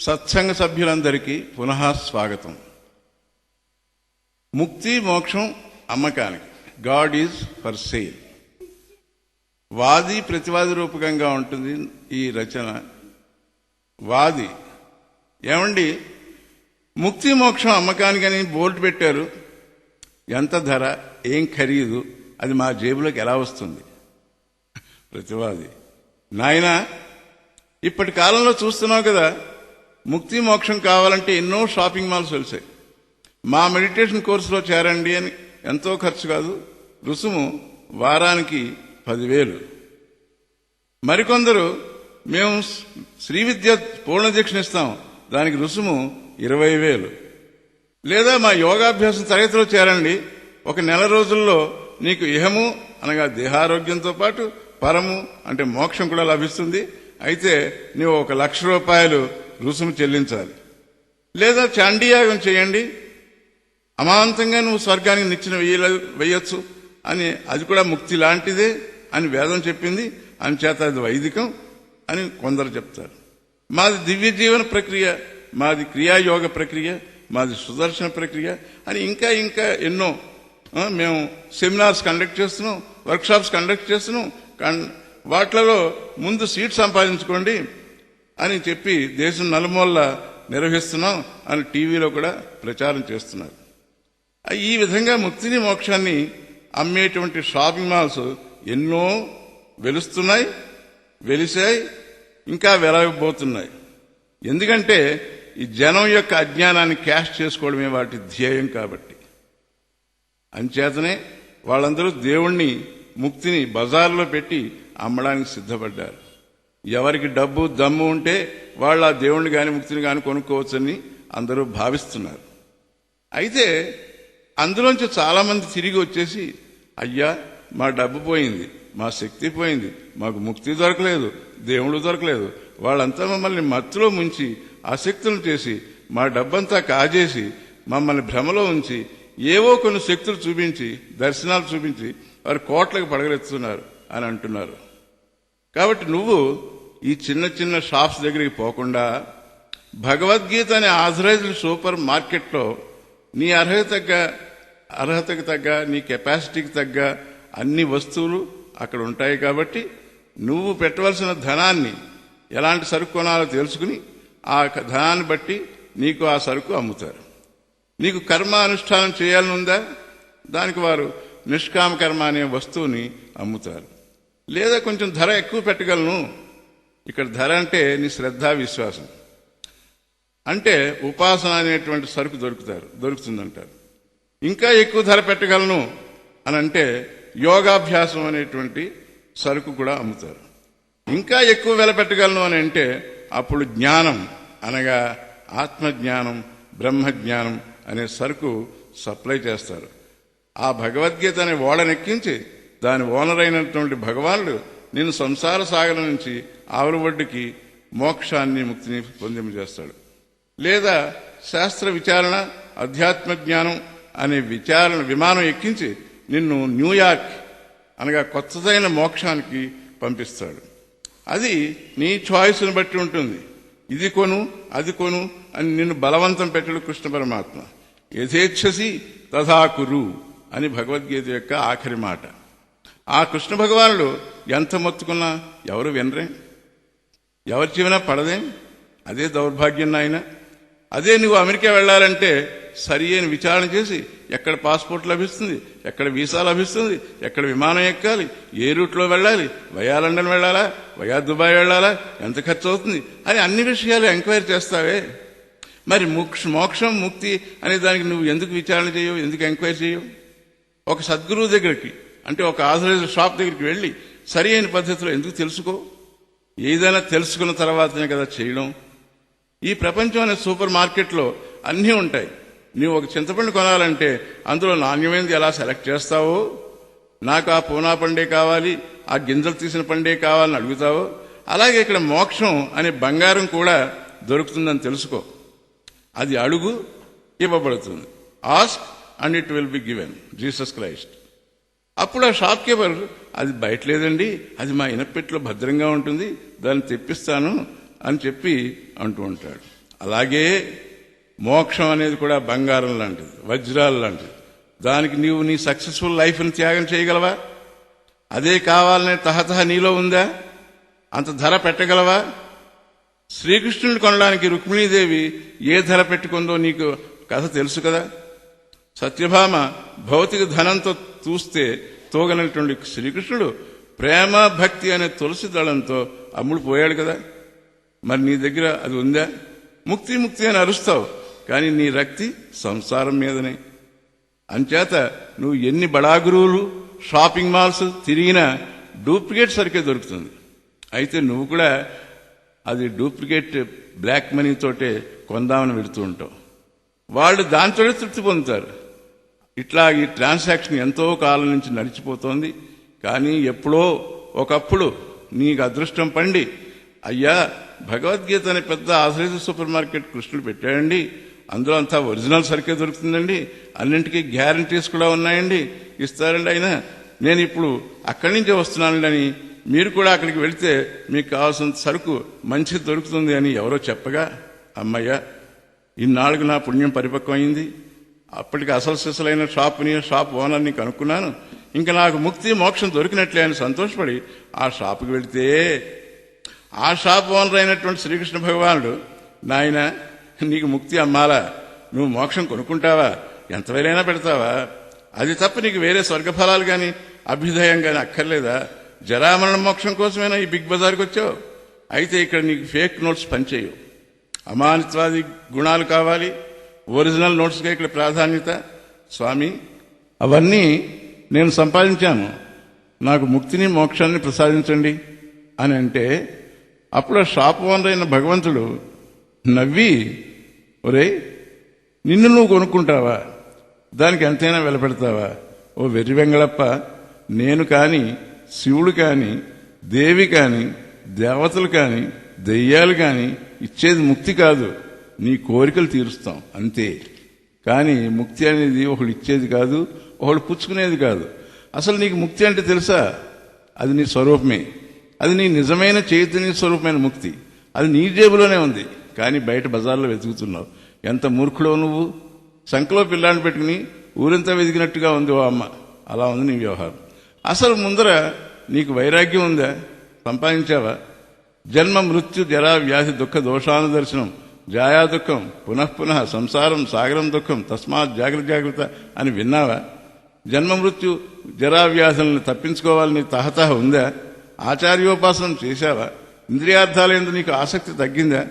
సత్సంగ సభ్యులందరికీ పునః స్వాగతం. ముక్తి మోక్షం అమ్మకానికి, గాడ్ ఈజ్ ఫర్ సేల్. వాది ప్రతివాది రూపకంగా ఉంటుంది ఈ రచన. వాది, ఏమండి ముక్తి మోక్షం అమ్మకానికి అని బోర్డు పెట్టారు, ఎంత ధర, ఏం ఖరీదు, అది మా జేబులోకి ఎలా వస్తుంది? ప్రతివాది, నాయనా ఇప్పటి కాలంలో చూస్తున్నావు కదా, ముక్తి మోక్షం కావాలంటే ఎన్నో షాపింగ్ మాల్స్ వెలిసాయి. మా మెడిటేషన్ కోర్సులో చేరండి అని ఎంతో ఖర్చు కాదు, రుసుము వారానికి 10,000. మరికొందరు మేము శ్రీ విద్య పూర్ణ దీక్షణ ఇస్తాం, దానికి రుసుము 20,000. లేదా మా యోగాభ్యాసం తరగతిలో చేరండి, ఒక నెల రోజుల్లో నీకు ఇహము అనగా దేహారోగ్యంతో పాటు పరము అంటే మోక్షం కూడా లభిస్తుంది, అయితే నీవు 1,00,000 రూపాయలు రుసుము చెల్లించాలి. లేదా చాండీయాగం చేయండి, అమాంతంగా నువ్వు స్వర్గానికి నిచ్చెన వేయొచ్చు అని, అది కూడా ముక్తి లాంటిదే అని వేదం చెప్పింది, అంచేత అది వైదికం అని కొందరు చెప్తారు. మాది దివ్య జీవన ప్రక్రియ, మాది క్రియాయోగ ప్రక్రియ, మాది సుదర్శన ప్రక్రియ అని ఇంకా ఇంకా ఎన్నో. మేము సెమినార్స్ కండక్ట్ చేస్తున్నాం, వర్క్షాప్స్ కండక్ట్ చేస్తున్నాం, వాటిలో ముందు సీట్ సంపాదించుకోండి అని చెప్పి దేశం నలుమూలలా నిర్వహిస్తున్నాం అని టీవీలో కూడా ప్రచారం చేస్తున్నారు. ఈ విధంగా ముక్తిని మోక్షాన్ని అమ్మేటువంటి షాపింగ్ మాల్స్ ఎన్నో వెలుస్తున్నాయి, వెలిశాయి, ఇంకా వెలవబోతున్నాయి. ఎందుకంటే ఈ జనం యొక్క అజ్ఞానాన్ని క్యాష్ చేసుకోవడమే వాటి ధ్యేయం కాబట్టి. అంచేతనే వాళ్ళందరూ దేవుణ్ణి ముక్తిని బజార్లో పెట్టి అమ్మడానికి సిద్ధపడ్డారు. ఎవరికి డబ్బు దమ్ము ఉంటే వాళ్ళు ఆ దేవుణ్ణి కానీ ముక్తిని కానీ కొనుక్కోవచ్చని అందరూ భావిస్తున్నారు. అయితే అందులోంచి చాలా మంది తిరిగి వచ్చేసి, అయ్యా మా డబ్బు పోయింది, మా శక్తి పోయింది, మాకు ముక్తి దొరకలేదు, దేవుడు దొరకలేదు, వాళ్ళంతా మమ్మల్ని మత్తులో ముంచి ఆసక్తులు చేసి మా డబ్బంతా కాజేసి మమ్మల్ని భ్రమలో ఉంచి ఏవో కొన్ని శక్తులు చూపించి దర్శనాలు చూపించి వారు కోట్లకు పడగలెత్తుతున్నారు అని అంటున్నారు. కాబట్టి నువ్వు ఈ చిన్న చిన్న షాప్స్ దగ్గరికి పోకుండా భగవద్గీత అనే ఆథరైజ్డ్ సూపర్ మార్కెట్లో నీ అర్హతకు తగ్గ నీ కెపాసిటీకి తగ్గ అన్ని వస్తువులు అక్కడ ఉంటాయి. కాబట్టి నువ్వు పెట్టవలసిన ధనాన్ని ఎలాంటి సరుకు కొనాలో తెలుసుకుని ఆ ధనాన్ని బట్టి నీకు ఆ సరుకు అమ్ముతారు. నీకు కర్మ అనుష్ఠానం చేయాలని ఉందా, దానికి వారు నిష్కామ కర్మ అనే వస్తువుని అమ్ముతారు. లేదా కొంచెం ధర ఎక్కువ పెట్టగలను, ఇక్కడ ధర అంటే నీ శ్రద్ధ విశ్వాసం, అంటే ఉపాసన అనేటువంటి సరుకు దొరుకుతుందంటారు. ఇంకా ఎక్కువ ధర పెట్టగలను అని అంటే యోగాభ్యాసం అనేటువంటి సరుకు కూడా అమ్ముతారు. ఇంకా ఎక్కువ వెల పెట్టగలను అని అంటే అప్పుడు జ్ఞానం అనగా ఆత్మజ్ఞానం, బ్రహ్మజ్ఞానం అనే సరుకు సప్లై చేస్తారు. ఆ భగవద్గీత అనే ఓడనెక్కించి దాని ఓనర్ అయినటువంటి భగవానుడు నిన్ను సంసార సాగరం నుంచి ఆవుల ఒడ్డుకి మోక్షాన్ని, ముక్తిని పొందింపజేస్తాడు. లేదా శాస్త్ర విచారణ, అధ్యాత్మ జ్ఞానం అనే విమానం ఎక్కించి నిన్ను న్యూయార్క్ అనగా కొత్తదైన మోక్షానికి పంపిస్తాడు. అది నీ ఛాయిస్ను బట్టి ఉంటుంది. ఇది కొను, అది కొను అని నిన్ను బలవంతం పెట్టడు కృష్ణ పరమాత్మ. యథేచ్ఛసి తథా కురు అని భగవద్గీత యొక్క ఆఖరి మాట. ఆ కృష్ణ భగవానుడు ఎంత మొత్తుకున్నా ఎవరు వినరే, ఎవరి చెవినా పడదే. అదే దౌర్భాగ్యం నాయన. అదే నువ్వు అమెరికా వెళ్లాలంటే సరి అయిన విచారణ చేసి ఎక్కడ పాస్పోర్ట్ లభిస్తుంది, ఎక్కడ వీసా లభిస్తుంది, ఎక్కడ విమానం ఎక్కాలి, ఏ రూట్లో వెళ్ళాలి, వయా లండన్ వెళ్లాలా, వయా దుబాయ్ వెళ్లాలా, ఎంత ఖర్చు అవుతుంది అని అన్ని విషయాలు ఎంక్వైరీ చేస్తావే. మరి మోక్షం, ముక్తి అనే దానికి నువ్వు ఎందుకు విచారణ చేయవు, ఎందుకు ఎంక్వైరీ చేయవు? ఒక సద్గురువు దగ్గరికి అంటే ఒక ఆథరైజ్డ్ షాప్ దగ్గరికి వెళ్ళి సరి అయిన పద్ధతిలో ఎందుకు తెలుసుకో? ఏదైనా తెలుసుకున్న తర్వాతనే కదా చేయడం. ఈ ప్రపంచం అనే సూపర్ మార్కెట్లో అన్నీ ఉంటాయి. నీవు ఒక చింతపండు కొనాలంటే అందులో నాణ్యమైనది ఎలా సెలెక్ట్ చేస్తావో, నాకు ఆ పూనా పండే కావాలి, ఆ గింజలు తీసిన పండే కావాలని అడుగుతావో, అలాగే ఇక్కడ మోక్షం అనే బంగారం కూడా దొరుకుతుందని తెలుసుకో. అది అడుగు, ఇవ్వబడుతుంది. Ask and it will be given, Jesus Christ. అప్పుడు ఆ షాప్ కీపర్, అది బయట లేదండి, అది మా ఇనపెట్టిలో భద్రంగా ఉంటుంది, దాన్ని తెప్పిస్తాను అని చెప్పి అంటూ ఉంటాడు. అలాగే మోక్షం అనేది కూడా బంగారం లాంటిది, వజ్రాలు లాంటిది. దానికి నీవు నీ సక్సెస్ఫుల్ లైఫ్ని త్యాగం చేయగలవా? అదే కావాలనే తహతహ నీలో ఉందా? అంత ధర పెట్టగలవా? శ్రీకృష్ణుని కొనడానికి రుక్మిణీదేవి ఏ ధర పెట్టుకుందో నీకు కథ తెలుసు కదా. సత్యభామ భౌతిక ధనంతో చూస్తే తోగనటువంటి శ్రీకృష్ణుడు ప్రేమ భక్తి అనే తులసి దళంతో అమ్ముడు పోయాడు కదా. మరి నీ దగ్గర అది ఉందా? ముక్తి ముక్తి అని అరుస్తావు, కానీ నీ రక్తి సంసారం మీదనే. అంచేత నువ్వు ఎన్ని బడాగురువులు షాపింగ్ మాల్స్ తిరిగినా డూప్లికేట్ సరికే దొరుకుతుంది. అయితే నువ్వు కూడా అది డూప్లికేట్ బ్లాక్ మనీతోటే కొందామని వెళుతూ ఉంటావు. వాళ్ళు దాంతోనే తృప్తి పొందుతారు. ఇట్లా ఈ ట్రాన్సాక్షన్ ఎంతో కాలం నుంచి నడిచిపోతోంది. కానీ ఎప్పుడో ఒకప్పుడు నీకు అదృష్టం పండి, అయ్యా భగవద్గీత అనే పెద్ద ఆశ్రయిత సూపర్ మార్కెట్ కృష్ణుడు పెట్టాడండి, అందులో అంతా ఒరిజినల్ సరికే దొరుకుతుందండి, అన్నింటికీ గ్యారంటీస్ కూడా ఉన్నాయండి, ఇస్తారండి. అయినా నేను ఇప్పుడు అక్కడి నుంచే వస్తున్నానండి అని మీరు కూడా అక్కడికి వెళితే మీకు కావాల్సిన సరుకు మంచిది దొరుకుతుంది అని ఎవరో చెప్పగా, అమ్మయ్య ఇన్నాళ్ళకు నా పుణ్యం పరిపక్వమైంది, అప్పటికి అసలు సిసలైన షాప్ ఓనర్ని కనుక్కున్నాను, ఇంకా నాకు ముక్తి మోక్షం దొరికినట్లే అని సంతోషపడి ఆ షాపుకి వెళితే ఆ షాప్ ఓనర్ అయినటువంటి శ్రీకృష్ణ భగవానుడు, నాయన నీకు ముక్తి అమ్మాలా, నువ్వు మోక్షం కొనుక్కుంటావా, ఎంత వేలైనా పెడతావా, అది తప్ప నీకు వేరే స్వర్గఫలాలు కానీ అభ్యుదయం కానీ అక్కర్లేదా, జరామరణ మోక్షం కోసమైనా ఈ బిగ్ బజార్కి వచ్చావు, అయితే ఇక్కడ నీకు ఫేక్ నోట్స్ పనిచేయవు, అమానిత్వాది గుణాలు కావాలి, ఒరిజినల్ నోట్స్గా ఇక్కడ ప్రాధాన్యత. స్వామి అవన్నీ నేను సంపాదించాను, నాకు ముక్తిని మోక్షాన్ని ప్రసాదించండి అని అంటే, అప్పుడు షాప్ ఓనర్ అయిన భగవంతుడు నవ్వి, ఒరే నిన్ను నువ్వు కొనుక్కుంటావా, దానికి ఎంతైనా వెలపెడతావా, ఓ వెర్రి వెంగళప్ప, నేను కాని శివుడు కాని దేవి కాని దేవతలు కాని దెయ్యాలు కాని ఇచ్చేది ముక్తి కాదు, నీ కోరికలు తీరుస్తాం అంతే. కానీ ముక్తి అనేది ఒకడు ఇచ్చేది కాదు, ఒకడు పుచ్చుకునేది కాదు. అసలు నీకు ముక్తి అంటే తెలుసా? అది నీ స్వరూపమే, అది నీ నిజమైన చైతన్య స్వరూపమైన ముక్తి. అది నీ జేబులోనే ఉంది, కానీ బయట బజార్లో వెతుకుతున్నావు. ఎంత మూర్ఖుడో నువ్వు, సంకలో పిల్లాన్ని పెట్టుకుని ఊరంతా వెతికినట్టుగా ఉంది ఓ అమ్మ, అలా ఉంది నీ వ్యవహారం. అసలు ముందర నీకు వైరాగ్యం ఉందా? సంపాదించావా? జన్మ మృత్యు జరా వ్యాధి దుఃఖ దోషానుదర్శనం జాయా దుఃఖం పునఃపునః సంసారం సాగరం దుఃఖం తస్మాత్ జాగ్రత్త అని విన్నావా? జన్మ మృత్యు జరా వ్యాధులను తప్పించుకోవాలని తహతహ ఉందా? ఆచార్యోపాసనం చేశావా? ఇంద్రియార్థాలందు నీకు ఆసక్తి తగ్గిందా?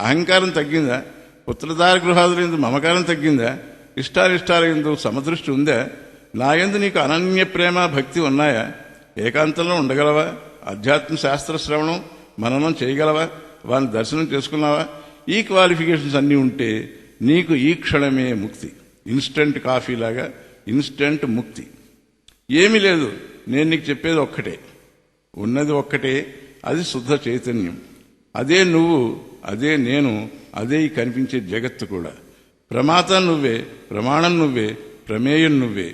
అహంకారం తగ్గిందా? పుత్రదార గృహాదులందు మమకారం తగ్గిందా? ఇష్టానిష్టాలందు సమదృష్టి ఉందా? నా యందు నీకు అనన్య ప్రేమ భక్తి ఉన్నాయా? ఏకాంతంలో ఉండగలవా? అధ్యాత్మ శాస్త్ర శ్రవణం మననం చేయగలవా? వారిని దర్శనం చేసుకున్నావా? ఈ క్వాలిఫికేషన్స్ అన్నీ ఉంటే నీకు ఈ క్షణమే ముక్తి. ఇన్స్టంట్ కాఫీ లాగా ఇన్స్టంట్ ముక్తి. ఏమీ లేదు, నేను నీకు చెప్పేది ఒక్కటే, ఉన్నది ఒక్కటే, అది శుద్ధ చైతన్యం. అదే నువ్వు, అదే నేను, అదే ఈ కనిపించే జగత్తు కూడా. ప్రమాత నువ్వే, ప్రమాణం నువ్వే, ప్రమేయం నువ్వే.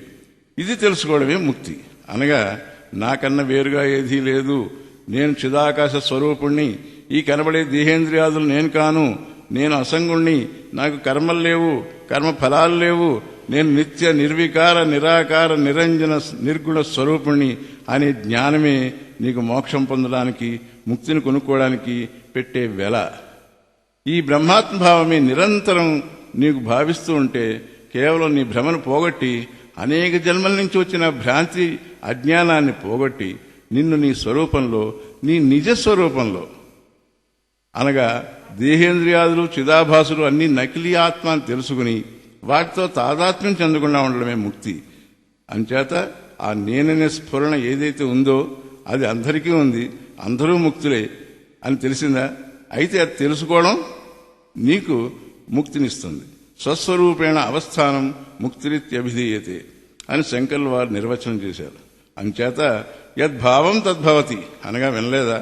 ఇది తెలుసుకోవడమే ముక్తి. అనగా నాకన్నా వేరుగా ఏదీ లేదు, నేను చిదాకాశ స్వరూపుణ్ణి, ఈ కనబడే దేహేంద్రియాదులు నేను కాను, నేను అసంగుణ్ణి, నాకు కర్మలు లేవు, కర్మ ఫలాలు లేవు, నేను నిత్య నిర్వికార నిరాకార నిరంజన నిర్గుణ స్వరూపుణ్ణి అనే జ్ఞానమే నీకు మోక్షం పొందడానికి, ముక్తిని కొనుక్కోవడానికి పెట్టే వెల. ఈ బ్రహ్మాత్మభావమే నిరంతరం నీకు భావిస్తూ ఉంటే కేవలం నీ భ్రమను పోగొట్టి, అనేక జన్మల నుంచి వచ్చిన భ్రాంతి అజ్ఞానాన్ని పోగొట్టి నిన్ను నీ స్వరూపంలో, నీ నిజస్వరూపంలో, అనగా దేహేంద్రియాదులు చిదాభాసులు అన్ని నకిలీ ఆత్మ అని తెలుసుకుని వాటితో తాదాత్మ్యం చెందకుండా ఉండడమే ముక్తి. అంచేత ఆ నేననే స్ఫురణ ఏదైతే ఉందో అది అందరికీ ఉంది, అందరూ ముక్తులే అని తెలిసిందా? అయితే అది తెలుసుకోవడం నీకు ముక్తినిస్తుంది. స్వస్వరూపేణ అవస్థానం ముక్తిరిత్యభిధీయతే అని శంకర్లు వారు నిర్వచనం చేశారు. అంచేత యద్భావం తద్భవతి అనగా వినలేదా?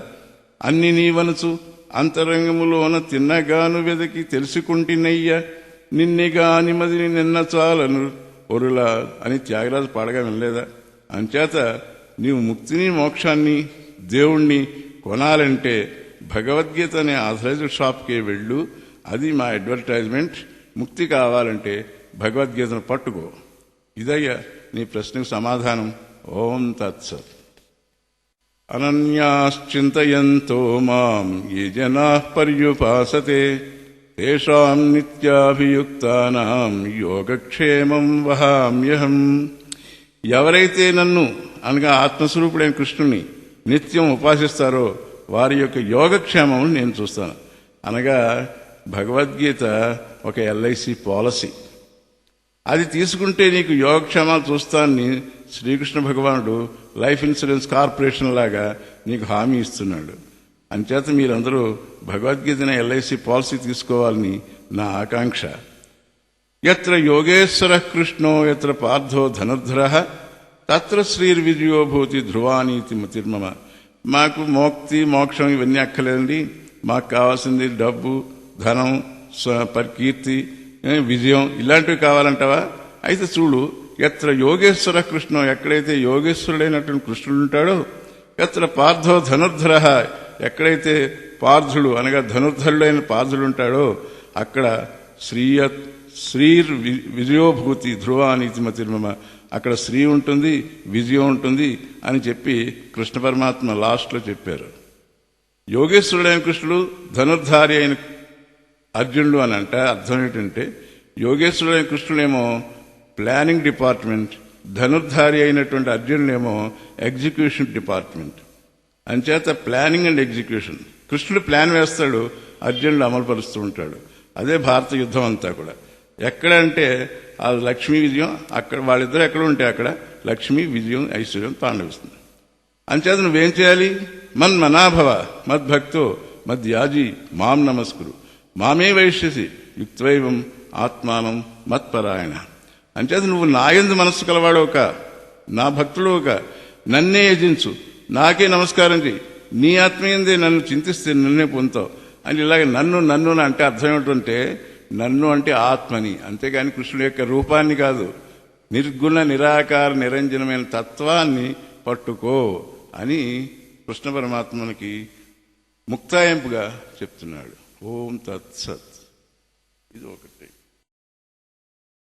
అన్ని నీవనుచు అంతరంగములోన తిన్నగాను వెదకి తెలుసుకుంటున్నయ్య నిన్నెగాని మదిని నిన్న చాలను ఒరులా అని త్యాగరాజు పాడగా వినలేదా? అంచేత నీవు ముక్తిని మోక్షాన్ని దేవుణ్ణి కొనాలంటే భగవద్గీత అనే ఆథరైజ్డ్ షాప్కే వెళ్ళు. అది మా అడ్వర్టైజ్మెంట్. ముక్తి కావాలంటే భగవద్గీతను పట్టుకో. ఇదయ్యా నీ ప్రశ్నకు సమాధానం. ఓం తత్సత్. అనన్యాశ్చింతయంతో మాం ఏ జనాః పర్యుపాసతే తేషాం నిత్యాభియుక్తానాం యోగక్షేమం వహామ్యహం. ఎవరైతే నన్ను అనగా ఆత్మస్వరూపుడైన కృష్ణుని నిత్యం ఉపాసిస్తారో వారి యొక్క యోగక్షేమం నేను చూస్తాను. అనగా భగవద్గీత ఒక ఎల్ఐసి పాలసీ. అది తీసుకుంటే నీకు యోగక్షేమాలు చూస్తానని శ్రీకృష్ణ భగవానుడు లైఫ్ ఇన్సూరెన్స్ కార్పొరేషన్ లాగా నీకు హామీ ఇస్తున్నాడు. అంచేత మీరందరూ భగవద్గీతని ఎల్ఐసి పాలసీ తీసుకోవాలని నా ఆకాంక్ష. ఎత్ర యోగేశ్వర కృష్ణో ఎత్ర పార్థో ధనుర్ధరః తత్ర శ్రీర్విజయోభూతి ధ్రువానీతి మతిర్మమ. మాకు మోక్షం ఇవన్నీ అక్కర్లేదండి. మాకు కావాల్సింది డబ్బు, ధనం, కీర్తి, విజయం ఇలాంటివి కావాలంటావా? అయితే చూడు, ఎత్ర యోగేశ్వర కృష్ణో, ఎక్కడైతే యోగేశ్వరుడైనటువంటి కృష్ణుడు ఉంటాడో, ఎత్ర పార్థో ధనుర్ధరః, ఎక్కడైతే పార్థుడు అనగా ధనుర్ధరుడైన పార్థుడు ఉంటాడో అక్కడ శ్రీర్ విజయోభూతి ధ్రువానీతి మతిర్మమ. అక్కడ శ్రీ ఉంటుంది, విజయం ఉంటుంది అని చెప్పి కృష్ణ పరమాత్మ లాస్ట్లో చెప్పారు. యోగేశ్వరుడైన కృష్ణుడు, ధనుర్ధారి అయిన అర్జునుడు అని అంటే అర్థం ఏంటంటే, యోగేశ్వరుడైన కృష్ణుడేమో ప్లానింగ్ డిపార్ట్మెంట్, ధనుర్ధారి అయినటువంటి అర్జునుడేమో ఎగ్జిక్యూషన్ డిపార్ట్మెంట్. అంచేత ప్లానింగ్ అండ్ ఎగ్జిక్యూషన్. కృష్ణుడు ప్లాన్ వేస్తాడు, అర్జునుడు అమలుపరుస్తూ ఉంటాడు. అదే భారత యుద్ధం అంతా కూడా. ఎక్కడంటే ఆ లక్ష్మీ విజయం, అక్కడ వాళ్ళిద్దరూ ఎక్కడ ఉంటే అక్కడ లక్ష్మీ విజయం ఐశ్వర్యం తాండవిస్తుంది. అంచేత నువ్వేం చేయాలి? మన్మనాభవ మద్భక్తో మద్యాజీ మాం నమస్కురు మామే వైష్యసి యుక్తైవం ఆత్మానం మత్పరాయణ. అంచేత నువ్వు నాయందు మనస్సు కలవాడోక, నా భక్తుడోక, నన్నే యజించు, నాకే నమస్కారం చెయ్యి, నీ ఆత్మీయందే నన్ను చింతిస్తే నన్నే పొందుతావు అని ఇలాగ నన్ను నన్ను అంటే అర్థం ఏమిటంటే, నన్ను అంటే ఆత్మని, అంతేగాని కృష్ణుడి యొక్క రూపాన్ని కాదు. నిర్గుణ నిరాకార నిరంజనమైన తత్వాన్ని పట్టుకో అని కృష్ణ పరమాత్మనికి ముక్తాయింపుగా చెప్తున్నాడు. ఓం తత్సత్. ఇది ఒకటి.